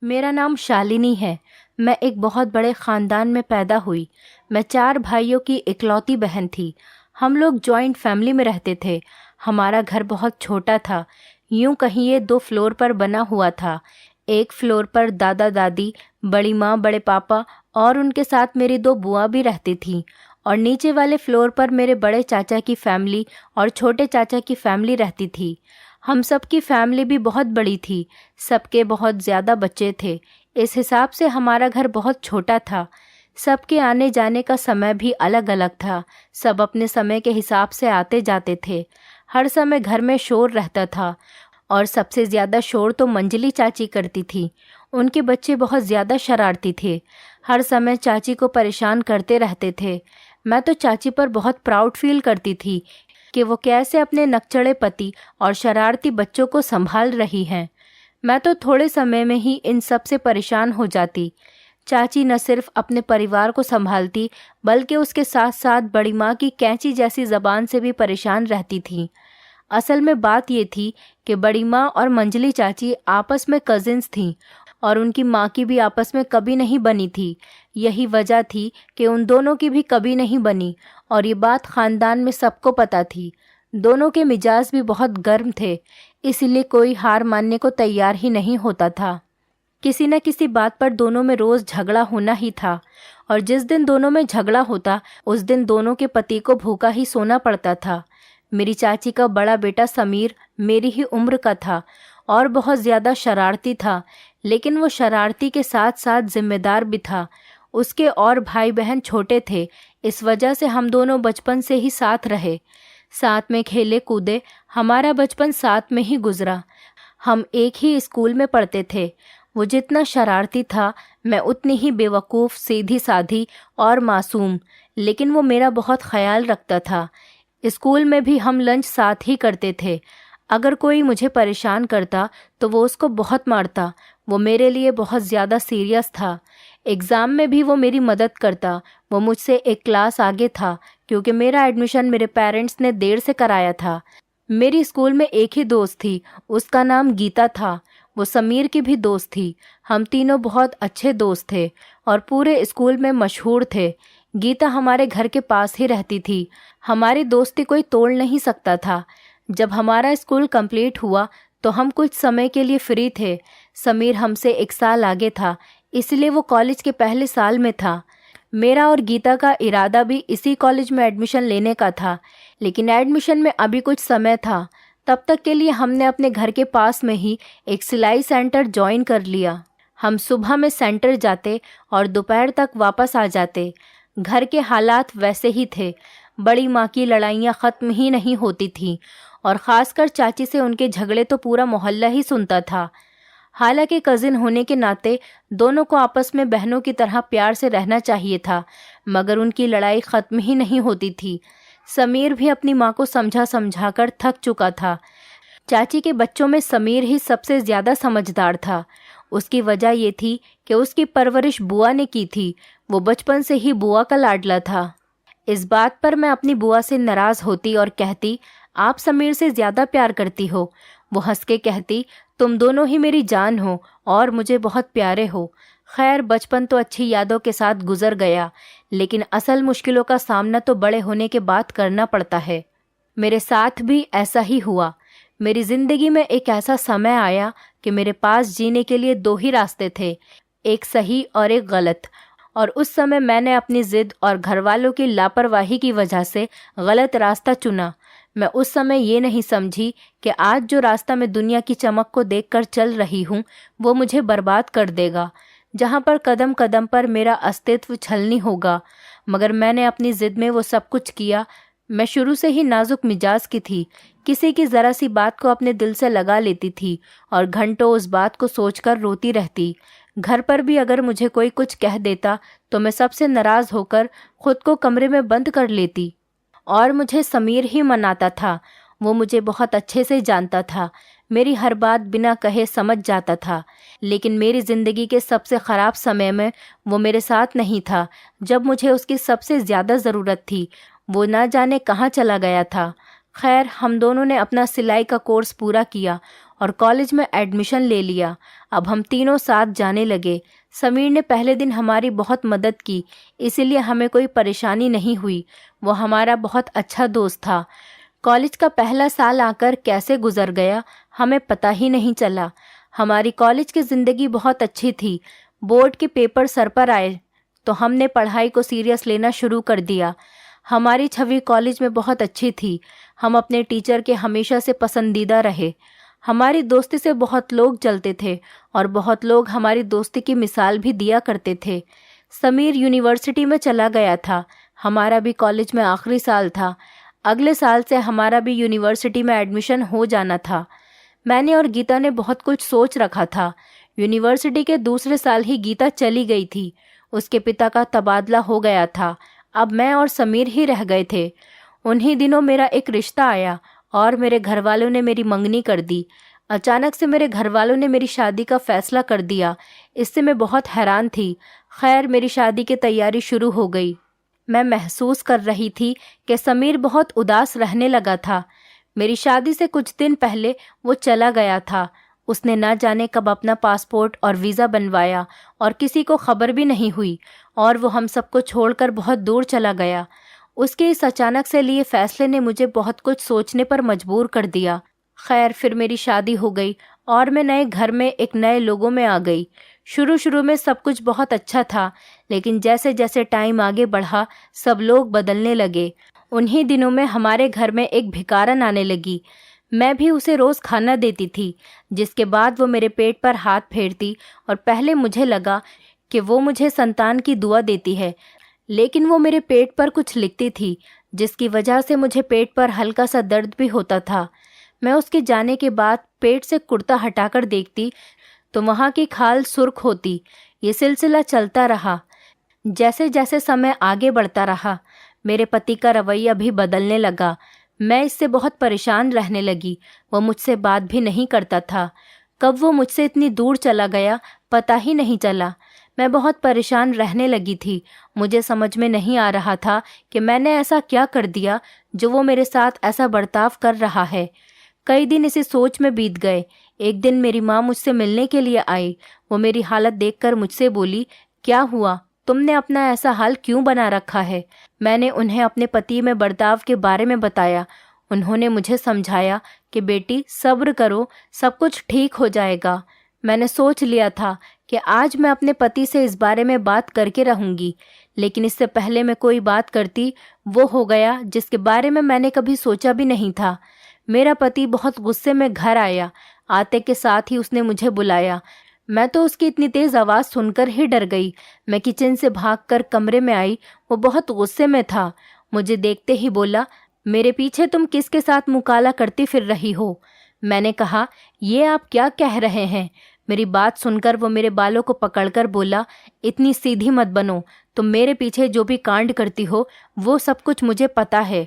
मेरा नाम शालिनी है। मैं एक बहुत बड़े ख़ानदान में पैदा हुई। मैं 4 भाइयों की इकलौती बहन थी। हम लोग जॉइंट फैमिली में रहते थे। हमारा घर बहुत छोटा था, यूं कहिए 2 फ्लोर पर बना हुआ था। एक फ्लोर पर दादा दादी, बड़ी माँ, बड़े पापा और उनके साथ मेरी 2 बुआ भी रहती थीं, और नीचे वाले फ्लोर पर मेरे बड़े चाचा की फैमिली और छोटे चाचा की फैमिली रहती थी। हम सब की फैमिली भी बहुत बड़ी थी, सबके बहुत ज़्यादा बच्चे थे। इस हिसाब से हमारा घर बहुत छोटा था। सबके आने जाने का समय भी अलग अलग था। सब अपने समय के हिसाब से आते जाते थे। हर समय घर में शोर रहता था, और सबसे ज़्यादा शोर तो मंजली चाची करती थी। उनके बच्चे बहुत ज़्यादा शरारती थे, हर समय चाची को परेशान करते रहते थे। मैं तो चाची पर बहुत प्राउड फील करती थी कि वो कैसे अपने नकचढ़े पति और शरारती बच्चों को संभाल रही हैं। मैं तो थोड़े समय में ही इन सब से परेशान हो जाती। चाची न सिर्फ अपने परिवार को संभालती, बल्कि उसके साथ साथ बड़ी माँ की कैंची जैसी ज़बान से भी परेशान रहती थी। असल में बात ये थी कि बड़ी माँ और मंजली चाची आपस में कजिन्स थीं, और उनकी माँ की भी आपस में कभी नहीं बनी थी। यही वजह थी कि उन दोनों की भी कभी नहीं बनी, और ये बात ख़ानदान में सबको पता थी। दोनों के मिजाज भी बहुत गर्म थे, इसीलिए कोई हार मानने को तैयार ही नहीं होता था। किसी न किसी बात पर दोनों में रोज़ झगड़ा होना ही था, और जिस दिन दोनों में झगड़ा होता उस दिन दोनों के पति को भूखा ही सोना पड़ता था। मेरी चाची का बड़ा बेटा समीर मेरी ही उम्र का था और बहुत ज़्यादा शरारती था, लेकिन वो शरारती के साथ साथ जिम्मेदार भी था। उसके और भाई बहन छोटे थे, इस वजह से हम दोनों बचपन से ही साथ रहे, साथ में खेले कूदे। हमारा बचपन साथ में ही गुजरा। हम एक ही स्कूल में पढ़ते थे। वो जितना शरारती था, मैं उतनी ही बेवकूफ़, सीधी साधी और मासूम, लेकिन वो मेरा बहुत ख्याल रखता था। स्कूल में भी हम लंच साथ ही करते थे। अगर कोई मुझे परेशान करता तो वो उसको बहुत मारता। वो मेरे लिए बहुत ज़्यादा सीरियस था। एग्ज़ाम में भी वो मेरी मदद करता। वो मुझसे एक क्लास आगे था, क्योंकि मेरा एडमिशन मेरे पेरेंट्स ने देर से कराया था। मेरी स्कूल में एक ही दोस्त थी, उसका नाम गीता था। वो समीर की भी दोस्त थी। हम तीनों बहुत अच्छे दोस्त थे और पूरे स्कूल में मशहूर थे। गीता हमारे घर के पास ही रहती थी। हमारी दोस्ती कोई तोड़ नहीं सकता था। जब हमारा स्कूल कंप्लीट हुआ तो हम कुछ समय के लिए फ्री थे। समीर हमसे 1 साल आगे था, इसलिए वो कॉलेज के पहले साल में था। मेरा और गीता का इरादा भी इसी कॉलेज में एडमिशन लेने का था, लेकिन एडमिशन में अभी कुछ समय था। तब तक के लिए हमने अपने घर के पास में ही एक सिलाई सेंटर ज्वाइन कर लिया। हम सुबह में सेंटर जाते और दोपहर तक वापस आ जाते। घर के हालात वैसे ही थे। बड़ी माँ की लड़ाइयाँ ख़त्म ही नहीं होती थीं, और ख़ासकर चाची से उनके झगड़े तो पूरा मोहल्ला ही सुनता था। हालांकि कज़िन होने के नाते दोनों को आपस में बहनों की तरह प्यार से रहना चाहिए था, मगर उनकी लड़ाई ख़त्म ही नहीं होती थी। समीर भी अपनी माँ को समझा समझा कर थक चुका था। चाची के बच्चों में समीर ही सबसे ज़्यादा समझदार था। उसकी वजह ये थी कि उसकी परवरिश बुआ ने की थी। वो बचपन से ही बुआ का लाडला था। इस बात पर मैं अपनी बुआ से नाराज़ होती और कहती, आप समीर से ज़्यादा प्यार करती हो। वो हंस के कहती, तुम दोनों ही मेरी जान हो और मुझे बहुत प्यारे हो। खैर, बचपन तो अच्छी यादों के साथ गुजर गया, लेकिन असल मुश्किलों का सामना तो बड़े होने के बाद करना पड़ता है। मेरे साथ भी ऐसा ही हुआ। मेरी ज़िंदगी में एक ऐसा समय आया कि मेरे पास जीने के लिए 2 ही रास्ते थे, एक सही और एक गलत। और उस समय मैंने अपनी ज़िद और घरवालों की लापरवाही की वजह से गलत रास्ता चुना। मैं उस समय ये नहीं समझी कि आज जो रास्ता मैं दुनिया की चमक को देखकर चल रही हूँ वो मुझे बर्बाद कर देगा, जहाँ पर कदम कदम पर मेरा अस्तित्व छलनी होगा। मगर मैंने अपनी ज़िद में वो सब कुछ किया। मैं शुरू से ही नाजुक मिजाज की थी, किसी की ज़रा सी बात को अपने दिल से लगा लेती थी और घंटों उस बात को सोचकर रोती रहती। घर पर भी अगर मुझे कोई कुछ कह देता तो मैं सबसे नाराज़ होकर खुद को कमरे में बंद कर लेती, और मुझे समीर ही मनाता था। वो मुझे बहुत अच्छे से जानता था, मेरी हर बात बिना कहे समझ जाता था। लेकिन मेरी ज़िंदगी के सबसे ख़राब समय में वो मेरे साथ नहीं था। जब मुझे उसकी सबसे ज़्यादा ज़रूरत थी वो ना जाने कहाँ चला गया था। खैर, हम दोनों ने अपना सिलाई का कोर्स पूरा किया और कॉलेज में एडमिशन ले लिया। अब हम तीनों साथ जाने लगे। समीर ने पहले दिन हमारी बहुत मदद की, इसीलिए हमें कोई परेशानी नहीं हुई। वो हमारा बहुत अच्छा दोस्त था। कॉलेज का पहला साल आकर कैसे गुजर गया हमें पता ही नहीं चला। हमारी कॉलेज की ज़िंदगी बहुत अच्छी थी। बोर्ड के पेपर सर पर आए तो हमने पढ़ाई को सीरियस लेना शुरू कर दिया। हमारी छवि कॉलेज में बहुत अच्छी थी। हम अपने टीचर के हमेशा से पसंदीदा रहे। हमारी दोस्ती से बहुत लोग जलते थे और बहुत लोग हमारी दोस्ती की मिसाल भी दिया करते थे। समीर यूनिवर्सिटी में चला गया था। हमारा भी कॉलेज में आखिरी साल था। अगले साल से हमारा भी यूनिवर्सिटी में एडमिशन हो जाना था। मैंने और गीता ने बहुत कुछ सोच रखा था। यूनिवर्सिटी के दूसरे साल ही गीता चली गई थी। उसके पिता का तबादला हो गया था। अब मैं और समीर ही रह गए थे। उन्हीं दिनों मेरा एक रिश्ता आया और मेरे घर वालों ने मेरी मंगनी कर दी। अचानक से मेरे घर वालों ने मेरी शादी का फैसला कर दिया। इससे मैं बहुत हैरान थी। खैर, मेरी शादी की तैयारी शुरू हो गई। मैं महसूस कर रही थी कि समीर बहुत उदास रहने लगा था। मेरी शादी से कुछ दिन पहले वो चला गया था। उसने ना जाने कब अपना पासपोर्ट और वीज़ा बनवाया और किसी को खबर भी नहीं हुई, और वो हम सबको छोड़कर बहुत दूर चला गया। उसके इस अचानक से लिए फैसले ने मुझे बहुत कुछ सोचने पर मजबूर कर दिया। खैर, फिर मेरी शादी हो गई और मैं नए घर में एक नए लोगों में आ गई। शुरू शुरू में सब कुछ बहुत अच्छा था, लेकिन जैसे जैसे टाइम आगे बढ़ा सब लोग बदलने लगे। उन्हीं दिनों में हमारे घर में एक भिखारन आने लगी। मैं भी उसे रोज़ खाना देती थी, जिसके बाद वो मेरे पेट पर हाथ फेरती और पहले मुझे लगा कि वो मुझे संतान की दुआ देती है, लेकिन वो मेरे पेट पर कुछ लिखती थी, जिसकी वजह से मुझे पेट पर हल्का सा दर्द भी होता था। मैं उसके जाने के बाद पेट से कुर्ता हटाकर देखती तो वहाँ की खाल सुर्ख होती। ये सिलसिला चलता रहा। जैसे जैसे समय आगे बढ़ता रहा, मेरे पति का रवैया भी बदलने लगा। मैं इससे बहुत परेशान रहने लगी। वो मुझसे बात भी नहीं करता था। कब वो मुझसे इतनी दूर चला गया पता ही नहीं चला। मैं बहुत परेशान रहने लगी थी। मुझे समझ में नहीं आ रहा था कि मैंने ऐसा क्या कर दिया जो वो मेरे साथ ऐसा बर्ताव कर रहा है। कई दिन इसी सोच में बीत गए। एक दिन मेरी माँ मुझसे मिलने के लिए आई। वो मेरी हालत देखकर मुझसे बोली, क्या हुआ, तुमने अपना ऐसा हाल क्यों बना रखा है? मैंने उन्हें अपने पति में बर्ताव के बारे में बताया। उन्होंने मुझे समझाया कि बेटी सब्र करो, सब कुछ ठीक हो जाएगा। मैंने सोच लिया था कि आज मैं अपने पति से इस बारे में बात करके रहूंगी, लेकिन इससे पहले मैं कोई बात करती वो हो गया जिसके बारे में मैंने कभी सोचा भी नहीं था। मेरा पति बहुत गुस्से में घर आया। आते के साथ ही उसने मुझे बुलाया। मैं तो उसकी इतनी तेज़ आवाज़ सुनकर ही डर गई। मैं किचन से भागकर कमरे में आई। वो बहुत गुस्से में था। मुझे देखते ही बोला, मेरे पीछे तुम किसके साथ मुकाला करती फिर रही हो? मैंने कहा, ये आप क्या कह रहे हैं? मेरी बात सुनकर वो मेरे बालों को पकड़कर बोला, इतनी सीधी मत बनो। तुम मेरे पीछे जो भी कांड करती हो वो सब कुछ मुझे पता है,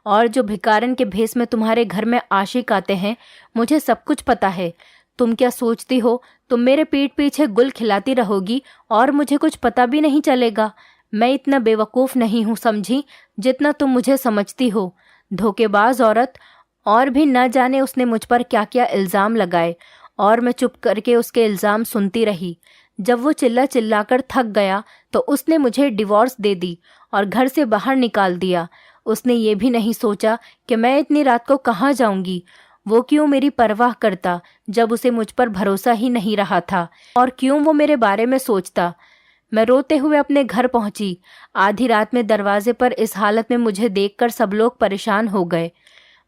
और जो भिखारन के भेष में तुम्हारे घर में आशिक आते हैं, मुझे सब कुछ पता है। तुम क्या सोचती हो तुम मेरे पीठ पीछे गुल खिलाती रहोगी और मुझे कुछ पता भी नहीं चलेगा? मैं इतना बेवकूफ़ नहीं हूँ समझी जितना तुम मुझे समझती हो। धोखेबाज औरत। और भी न जाने उसने मुझ पर क्या क्या इल्ज़ाम लगाए, और मैं चुप करके उसके इल्ज़ाम सुनती रही। जब वो चिल्ला चिल्लाकर थक गया तो उसने मुझे डिवोर्स दे दी और घर से बाहर निकाल दिया। उसने ये भी नहीं सोचा कि मैं इतनी रात को कहाँ जाऊंगी। वो क्यों मेरी परवाह करता जब उसे मुझ पर भरोसा ही नहीं रहा था, और क्यों वो मेरे बारे में सोचता। मैं रोते हुए अपने घर पहुंची। आधी रात में दरवाजे पर इस हालत में मुझे देखकर सब लोग परेशान हो गए।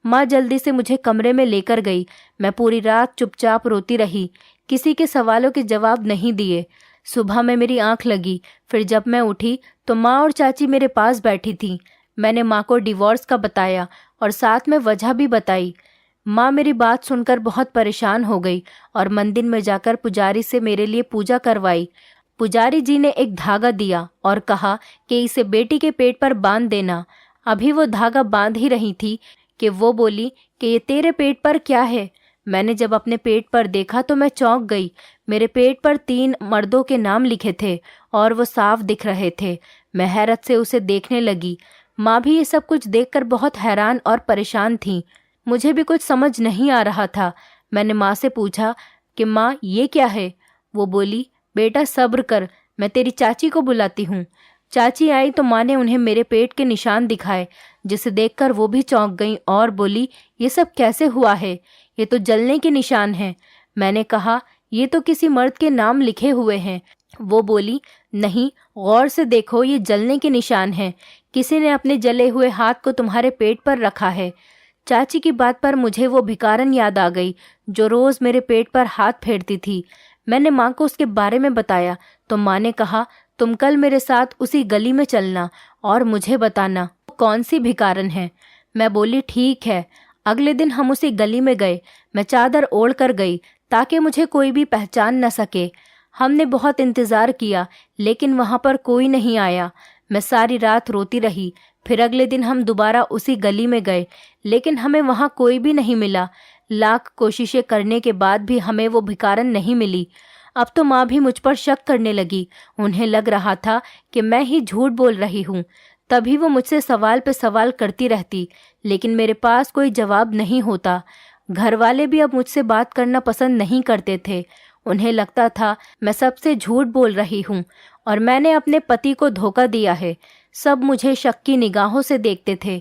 माँ जल्दी से मुझे कमरे में लेकर गई। मैं पूरी रात चुपचाप रोती रही, किसी के सवालों के जवाब नहीं दिए। सुबह में मेरी आंख लगी। फिर जब मैं उठी तो माँ और चाची मेरे पास बैठी थीं। मैंने माँ को डिवोर्स का बताया और साथ में वजह भी बताई। माँ मेरी बात सुनकर बहुत परेशान हो गई और मंदिर में जाकर पुजारी से मेरे लिए पूजा करवाई। पुजारी जी ने एक धागा दिया और कहा कि इसे बेटी के पेट पर बांध देना। अभी वो धागा बांध ही रही थी कि वो बोली कि ये तेरे पेट पर क्या है? मैंने जब अपने पेट पर देखा तो मैं चौंक गई। मेरे पेट पर 3 मर्दों के नाम लिखे थे और वो साफ दिख रहे थे। मैं हैरत से उसे देखने लगी। माँ भी ये सब कुछ देखकर बहुत हैरान और परेशान थी। मुझे भी कुछ समझ नहीं आ रहा था। मैंने माँ से पूछा कि माँ ये क्या है। वो बोली, बेटा सब्र कर, मैं तेरी चाची को बुलाती हूँ। चाची आई तो माँ ने उन्हें मेरे पेट के निशान दिखाए, जिसे देखकर वो भी चौंक गईं और बोली, ये सब कैसे हुआ है? ये तो जलने के निशान हैं। मैंने कहा, ये तो किसी मर्द के नाम लिखे हुए हैं। वो बोली, नहीं, गौर से देखो, ये जलने के निशान हैं। किसी ने अपने जले हुए हाथ को तुम्हारे पेट पर रखा है। चाची की बात पर मुझे वो भिखारन याद आ गई जो रोज मेरे पेट पर हाथ फेरती थी। मैंने माँ को उसके बारे में बताया तो माँ ने कहा, तुम कल मेरे साथ उसी गली में चलना और मुझे बताना कौन सी भिखारन है। मैं बोली, ठीक है। अगले दिन हम उसी गली में गए। मैं चादर ओढ़ कर गई ताकि मुझे कोई भी पहचान न सके। हमने बहुत इंतज़ार किया लेकिन वहाँ पर कोई नहीं आया। मैं सारी रात रोती रही। फिर अगले दिन हम दोबारा उसी गली में गए लेकिन हमें वहाँ कोई भी नहीं मिला। लाख कोशिशें करने के बाद भी हमें वो भिखारन नहीं मिली। अब तो माँ भी मुझ पर शक करने लगी। उन्हें लग रहा था कि मैं ही झूठ बोल रही हूँ। तभी वो मुझसे सवाल पे सवाल करती रहती लेकिन मेरे पास कोई जवाब नहीं होता। घर वाले भी अब मुझसे बात करना पसंद नहीं करते थे। उन्हें लगता था मैं सबसे झूठ बोल रही हूँ और मैंने अपने पति को धोखा दिया है। सब मुझे शक की निगाहों से देखते थे।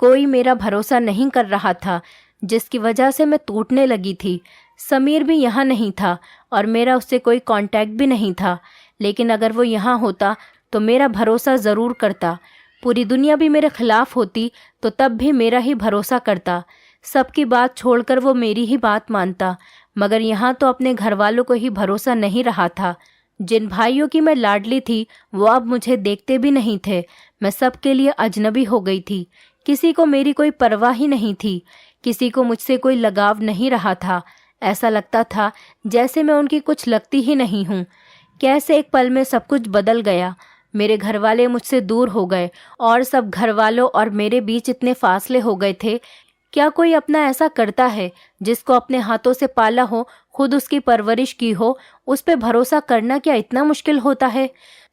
कोई मेरा भरोसा नहीं कर रहा था, जिसकी वजह से मैं टूटने लगी थी। समीर भी यहाँ नहीं था और मेरा उससे कोई कांटेक्ट भी नहीं था, लेकिन अगर वो यहाँ होता तो मेरा भरोसा ज़रूर करता। पूरी दुनिया भी मेरे खिलाफ होती तो तब भी मेरा ही भरोसा करता। सबकी बात छोड़कर वो मेरी ही बात मानता। मगर यहाँ तो अपने घर वालों को ही भरोसा नहीं रहा था। जिन भाइयों की मैं लाडली थी वो अब मुझे देखते भी नहीं थे। मैं सबके लिए अजनबी हो गई थी। किसी को मेरी कोई परवाह ही नहीं थी। किसी को मुझसे कोई लगाव नहीं रहा था। ऐसा लगता था जैसे मैं उनकी कुछ लगती ही नहीं हूँ। कैसे एक पल में सब कुछ बदल गया। मेरे घर वाले मुझसे दूर हो गए और सब घर वालों और मेरे बीच इतने फासले हो गए थे। क्या कोई अपना ऐसा करता है जिसको अपने हाथों से पाला हो, खुद उसकी परवरिश की हो? उस पे भरोसा करना क्या इतना मुश्किल होता है?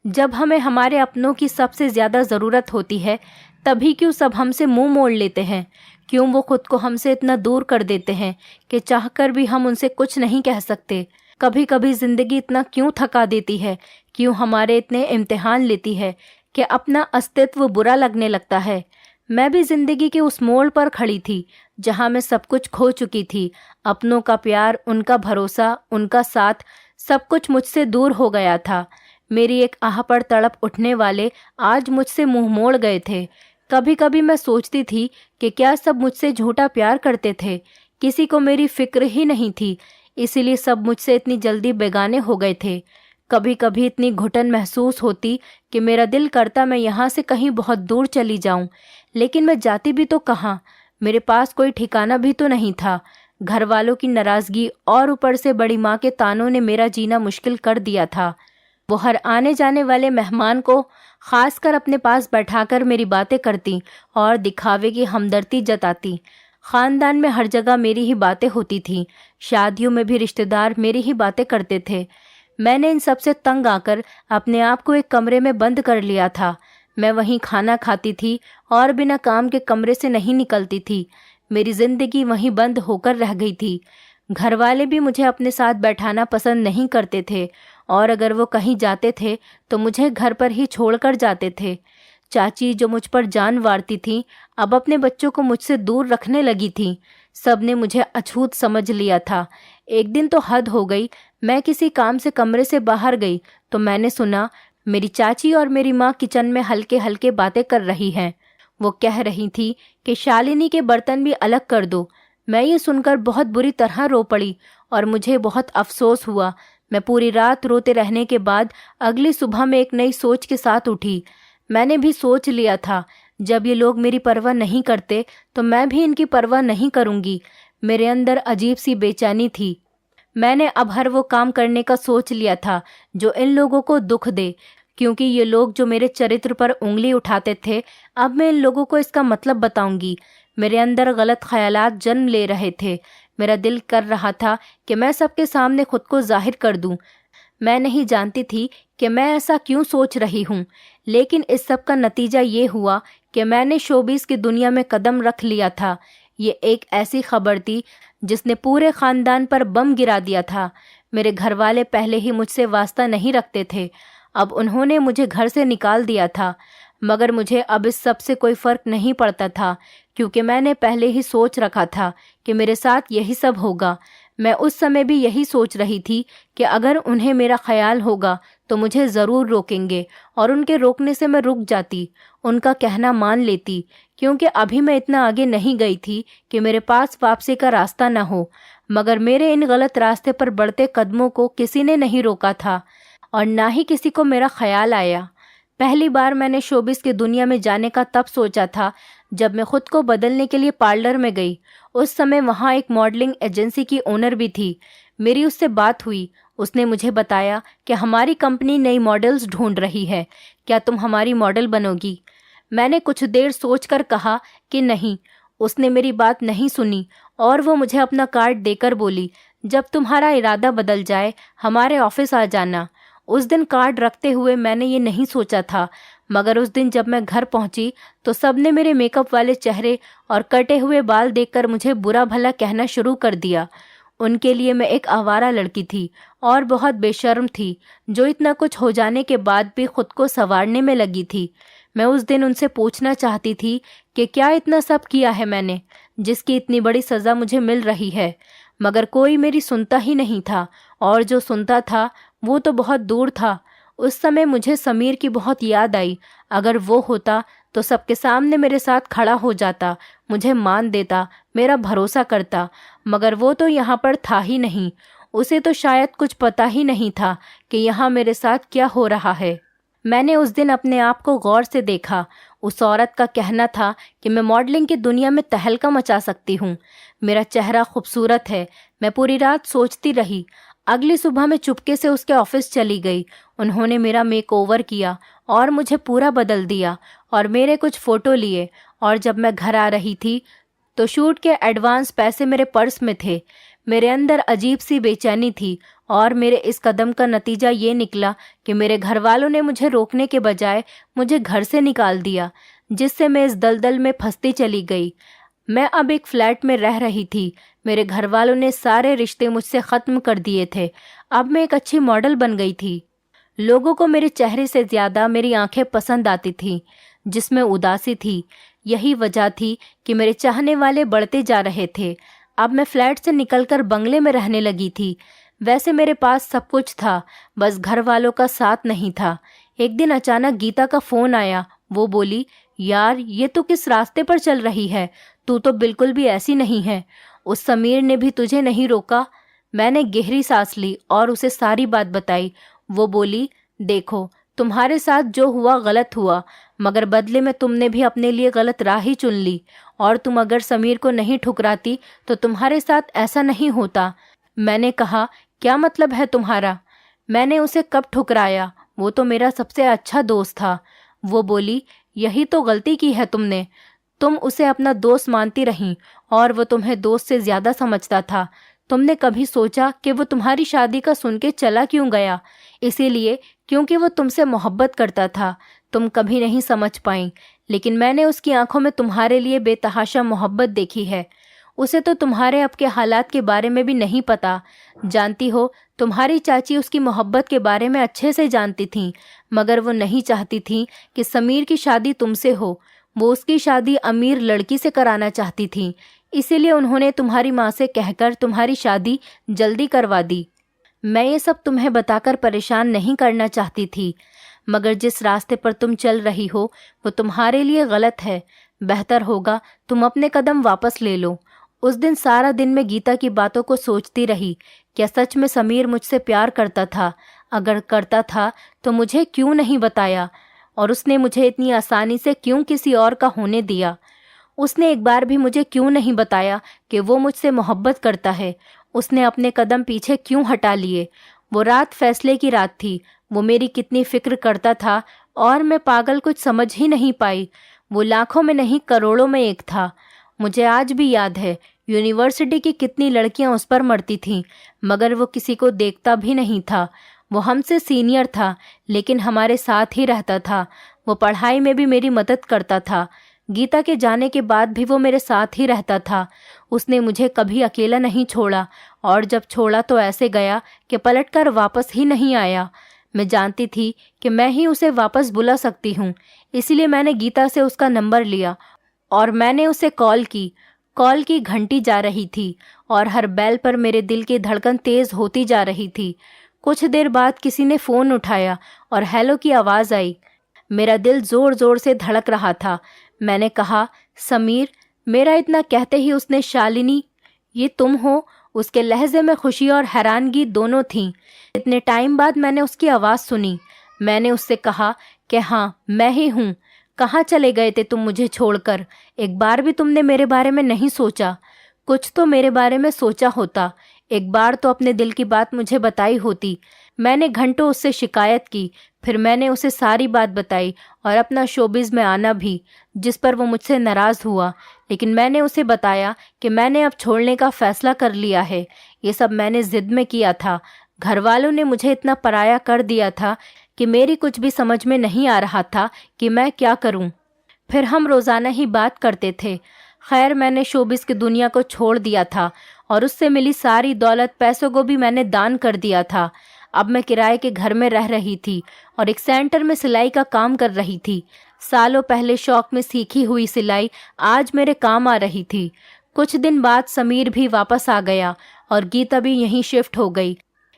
जब हमें हमारे अपनों की सबसे ज़्यादा ज़रूरत होती है तभी क्यों सब हमसे मुंह मोड़ लेते हैं? क्यों वो खुद को हमसे इतना दूर कर देते हैं कि चाहकर भी हम उनसे कुछ नहीं कह सकते? कभी कभी ज़िंदगी इतना क्यों थका देती है? क्यों हमारे इतने इम्तिहान लेती है कि अपना अस्तित्व बुरा लगने लगता है? मैं भी जिंदगी के उस मोड़ पर खड़ी थी जहां मैं सब कुछ खो चुकी थी। अपनों का प्यार, उनका भरोसा, उनका साथ, सब कुछ मुझसे दूर हो गया था। मेरी एक आह पर तड़प उठने वाले आज मुझसे मुंह मोड़ गए थे। कभी कभी मैं सोचती थी कि क्या सब मुझसे झूठा प्यार करते थे? किसी को मेरी फिक्र ही नहीं थी, इसीलिए सब मुझसे इतनी जल्दी बेगाने हो गए थे। कभी कभी इतनी घुटन महसूस होती कि मेरा दिल करता मैं यहाँ से कहीं बहुत दूर चली जाऊं, लेकिन मैं जाती भी तो कहाँ? मेरे पास कोई ठिकाना भी तो नहीं था। घर वालों की नाराज़गी और ऊपर से बड़ी माँ के तानों ने मेरा जीना मुश्किल कर दिया था। वो हर आने जाने वाले मेहमान को खासकर अपने पास बैठाकर मेरी बातें करती और दिखावे की हमदर्दी जताती। खानदान में हर जगह मेरी ही बातें होती थी। शादियों में भी रिश्तेदार मेरी ही बातें करते थे। मैंने इन सब से तंग आकर अपने आप को एक कमरे में बंद कर लिया था। मैं वहीं खाना खाती थी और बिना काम के कमरे से नहीं निकलती थी। मेरी जिंदगी वहीं बंद होकर रह गई थी। घर वाले भी मुझे अपने साथ बैठाना पसंद नहीं करते थे और अगर वो कहीं जाते थे तो मुझे घर पर ही छोड़कर जाते थे। चाची जो मुझ पर जान वारती थी अब अपने बच्चों को मुझसे दूर रखने लगी थी। सब ने मुझे अछूत समझ लिया था। एक दिन तो हद हो गई। मैं किसी काम से कमरे से बाहर गई तो मैंने सुना मेरी चाची और मेरी माँ किचन में हल्के हल्के बातें कर रही हैं। वो कह रही थी कि शालिनी के बर्तन भी अलग कर दो। मैं ये सुनकर बहुत बुरी तरह रो पड़ी और मुझे बहुत अफसोस हुआ। मैं पूरी रात रोते रहने के बाद अगली सुबह में एक नई सोच के साथ उठी। मैंने भी सोच लिया था जब ये लोग मेरी परवाह नहीं करते तो मैं भी इनकी परवाह नहीं करूँगी। मेरे अंदर अजीब सी बेचैनी थी। मैंने अब हर वो काम करने का सोच लिया था जो इन लोगों को दुख दे, क्योंकि ये लोग जो मेरे चरित्र पर उंगली उठाते थे अब मैं इन लोगों को इसका मतलब बताऊंगी। मेरे अंदर गलत ख्यालात जन्म ले रहे थे। मेरा दिल कर रहा था कि मैं सबके सामने खुद को जाहिर कर दूं। मैं नहीं जानती थी कि मैं ऐसा क्यों सोच रही हूँ, लेकिन इस सब का नतीजा ये हुआ कि मैंने शोबिस की दुनिया में कदम रख लिया था। ये एक ऐसी खबर थी जिसने पूरे खानदान पर बम गिरा दिया था। मेरे घर वाले पहले ही मुझसे वास्ता नहीं रखते थे, अब उन्होंने मुझे घर से निकाल दिया था। मगर मुझे अब इस सब से कोई फ़र्क नहीं पड़ता था, क्योंकि मैंने पहले ही सोच रखा था कि मेरे साथ यही सब होगा। मैं उस समय भी यही सोच रही थी कि अगर उन्हें मेरा ख्याल होगा तो मुझे ज़रूर रोकेंगे, और उनके रोकने से मैं रुक जाती, उनका कहना मान लेती, क्योंकि अभी मैं इतना आगे नहीं गई थी कि मेरे पास वापसी का रास्ता न हो। मगर मेरे इन गलत रास्ते पर बढ़ते कदमों को किसी ने नहीं रोका था, और ना ही किसी को मेरा ख्याल आया। पहली बार मैंने शोबिस की दुनिया में जाने का तब सोचा था जब मैं खुद को बदलने के लिए पार्लर में गई। उस समय वहाँ एक मॉडलिंग एजेंसी की ओनर भी थी। मेरी उससे बात हुई। उसने मुझे बताया कि हमारी कंपनी नई मॉडल्स ढूंढ रही है, क्या तुम हमारी मॉडल बनोगी? मैंने कुछ देर सोचकर कहा कि नहीं। उसने मेरी बात नहीं सुनी और वो मुझे अपना कार्ड देकर बोली, जब तुम्हारा इरादा बदल जाए हमारे ऑफिस आ जाना। उस दिन कार्ड रखते हुए मैंने ये नहीं सोचा था, मगर उस दिन जब मैं घर पहुंची तो सबने मेरे मेकअप वाले चेहरे और कटे हुए बाल देखकर मुझे बुरा भला कहना शुरू कर दिया। उनके लिए मैं एक आवारा लड़की थी और बहुत बेशर्म थी, जो इतना कुछ हो जाने के बाद भी खुद को संवारने में लगी थी। मैं उस दिन उनसे पूछना चाहती थी कि क्या इतना सब किया है मैंने, जिसकी इतनी बड़ी सज़ा मुझे मिल रही है, मगर कोई मेरी सुनता ही नहीं था, और जो सुनता था वो तो बहुत दूर था। उस समय मुझे समीर की बहुत याद आई। अगर वो होता तो सबके सामने मेरे साथ खड़ा हो जाता, मुझे मान देता, मेरा भरोसा करता, मगर वो तो यहाँ पर था ही नहीं। उसे तो शायद कुछ पता ही नहीं था कि यहाँ मेरे साथ क्या हो रहा है। मैंने उस दिन अपने आप को गौर से देखा। उस औरत का कहना था कि मैं मॉडलिंग की दुनिया में तहलका मचा सकती हूँ। मेरा चेहरा खूबसूरत है। मैं पूरी रात सोचती रही। अगली सुबह मैं चुपके से उसके ऑफिस चली गई। उन्होंने मेरा मेकओवर किया और मुझे पूरा बदल दिया और मेरे कुछ फ़ोटो लिए। और जब मैं घर आ रही थी तो शूट के एडवांस पैसे मेरे पर्स में थे। मेरे अंदर अजीब सी बेचैनी थी, और मेरे इस कदम का नतीजा ये निकला कि मेरे घर वालों ने मुझे रोकने के बजाय मुझे घर से निकाल दिया, जिससे मैं इस दलदल में फंसती चली गई। मैं अब एक फ्लैट में रह रही थी। मेरे घर वालों ने सारे रिश्ते मुझसे ख़त्म कर दिए थे। अब मैं एक अच्छी मॉडल बन गई थी। लोगों को मेरे चेहरे से ज़्यादा मेरी आंखें पसंद आती थीं, जिसमें उदासी थी। यही वजह थी कि मेरे चाहने वाले बढ़ते जा रहे थे। अब मैं फ्लैट से निकलकर बंगले में रहने लगी थी। वैसे मेरे पास सब कुछ था, बस घर वालों का साथ नहीं था। एक दिन अचानक गीता का फ़ोन आया। वो बोली, यार ये तू किस रास्ते पर चल रही है? तू तो बिल्कुल भी ऐसी नहीं है। उस समीर ने भी तुझे नहीं रोका? मैंने गहरी सांस ली और उसे सारी बात बताई। वो बोली, देखो तुम्हारे साथ जो हुआ गलत हुआ, मगर बदले में तुमने भी अपने लिए गलत राह ही चुन ली, और तुम अगर समीर को नहीं ठुकराती तो तुम्हारे साथ ऐसा नहीं होता। मैंने कहा, क्या मतलब है तुम्हारा? मैंने उसे कब ठुकराया? वो तो मेरा सबसे अच्छा दोस्त था। वो बोली, यही तो गलती की है तुमने। तुम उसे अपना दोस्त मानती रहीं और वो तुम्हें दोस्त से ज़्यादा समझता था। तुमने कभी सोचा कि वो तुम्हारी शादी का सुन के चला क्यों गया? इसीलिए क्योंकि वो तुमसे मोहब्बत करता था। तुम कभी नहीं समझ पाई, लेकिन मैंने उसकी आंखों में तुम्हारे लिए बेतहाशा मोहब्बत देखी है। उसे तो तुम्हारे अब के हालात के बारे में भी नहीं पता। जानती हो, तुम्हारी चाची उसकी मोहब्बत के बारे में अच्छे से जानती थीं, मगर वो नहीं चाहती थीं कि समीर की शादी तुमसे हो। वो उसकी शादी अमीर लड़की से कराना चाहती थीं। इसीलिए उन्होंने तुम्हारी माँ से कहकर तुम्हारी शादी जल्दी करवा दी। मैं ये सब तुम्हें बताकर परेशान नहीं करना चाहती थी, मगर जिस रास्ते पर तुम चल रही हो वो तुम्हारे लिए गलत है। बेहतर होगा तुम अपने कदम वापस ले लो। उस दिन सारा दिन मैं गीता की बातों को सोचती रही। क्या सच में समीर मुझसे प्यार करता था? अगर करता था तो मुझे क्यों नहीं बताया? और उसने मुझे इतनी आसानी से क्यों किसी और का होने दिया? उसने एक बार भी मुझे क्यों नहीं बताया कि वो मुझसे मोहब्बत करता है? उसने अपने कदम पीछे क्यों हटा लिए? वो रात फैसले की रात थी। वो मेरी कितनी फिक्र करता था और मैं पागल कुछ समझ ही नहीं पाई। वो लाखों में नहीं करोड़ों में एक था। मुझे आज भी याद है यूनिवर्सिटी की कितनी लड़कियां उस पर मरती थीं, मगर वो किसी को देखता भी नहीं था। वो हमसे सीनियर था, लेकिन हमारे साथ ही रहता था। वो पढ़ाई में भी मेरी मदद करता था। गीता के जाने के बाद भी वो मेरे साथ ही रहता था। उसने मुझे कभी अकेला नहीं छोड़ा, और जब छोड़ा तो ऐसे गया कि पलटकर वापस ही नहीं आया। मैं जानती थी कि मैं ही उसे वापस बुला सकती हूँ, इसलिए मैंने गीता से उसका नंबर लिया और मैंने उसे कॉल की। कॉल की घंटी जा रही थी और हर बेल पर मेरे दिल की धड़कन तेज होती जा रही थी। कुछ देर बाद किसी ने फ़ोन उठाया और हेलो की आवाज़ आई। मेरा दिल ज़ोर ज़ोर से धड़क रहा था। मैंने कहा, समीर। मेरा इतना कहते ही उसने, शालिनी, ये तुम हो? उसके लहजे में खुशी और हैरानगी दोनों थीं। इतने टाइम बाद मैंने उसकी आवाज़ सुनी। मैंने उससे कहा कि हाँ, मैं ही हूँ। कहाँ चले गए थे तुम मुझे छोड़कर? एक बार भी तुमने मेरे बारे में नहीं सोचा? कुछ तो मेरे बारे में सोचा होता। एक बार तो अपने दिल की बात मुझे बताई होती। मैंने घंटों उससे शिकायत की, फिर मैंने उसे सारी बात बताई और अपना शोबिज़ में आना भी, जिस पर वो मुझसे नाराज़ हुआ। लेकिन मैंने उसे बताया कि मैंने अब छोड़ने का फ़ैसला कर लिया है। ये सब मैंने ज़िद में किया था। घर वालों ने मुझे इतना पराया कर दिया था कि मेरी कुछ भी समझ में नहीं आ रहा था कि मैं क्या करूं। फिर हम रोज़ाना ही बात करते थे। खैर, मैंने शोबिज़ की दुनिया को छोड़ दिया था और उससे मिली सारी दौलत, पैसों को भी मैंने दान कर दिया था। अब मैं किराए के घर में रह रही थी और एक सेंटर में सिलाई का काम कर रही थी। सालों पहले शौक में सीखी हुई सिलाई आज मेरे काम आ रही थी। कुछ दिन बाद समीर भी वापस आ गया और गीता भी यहीं शिफ्ट हो गई।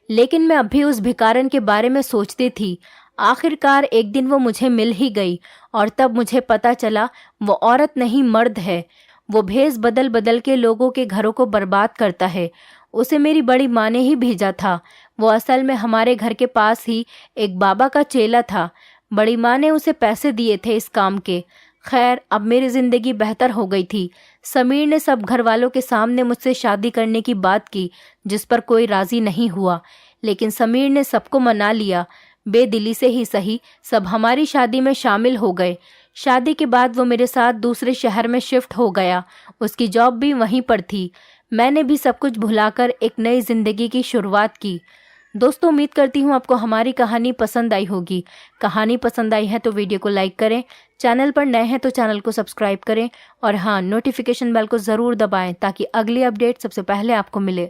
लेकिन मैं अब भी उस भिखारन के बारे में सोचती थी। आखिरकार एक दिन वो मुझे मिल ही गई और तब मुझे पता चला वो औरत नहीं, मर्द है। वो भेष बदल बदल के लोगों के घरों को बर्बाद करता है। उसे मेरी बड़ी माँ ने ही भेजा था। वो असल में हमारे घर के पास ही एक बाबा का चेला था। बड़ी माँ ने उसे पैसे दिए थे इस काम के। खैर, अब मेरी ज़िंदगी बेहतर हो गई थी। समीर ने सब घर वालों के सामने मुझसे शादी करने की बात की, जिस पर कोई राज़ी नहीं हुआ। लेकिन समीर ने सबको मना लिया। बेदिली से ही सही, सब हमारी शादी में शामिल हो गए। शादी के बाद वो मेरे साथ दूसरे शहर में शिफ्ट हो गया। उसकी जॉब भी वहीं पर थी। मैंने भी सब कुछ भुलाकर एक नई ज़िंदगी की शुरुआत की। दोस्तों, उम्मीद करती हूँ आपको हमारी कहानी पसंद आई होगी। कहानी पसंद आई है तो वीडियो को लाइक करें, चैनल पर नए हैं तो चैनल को सब्सक्राइब करें और हाँ, नोटिफिकेशन बेल को ज़रूर दबाएं ताकि अगली अपडेट सबसे पहले आपको मिले।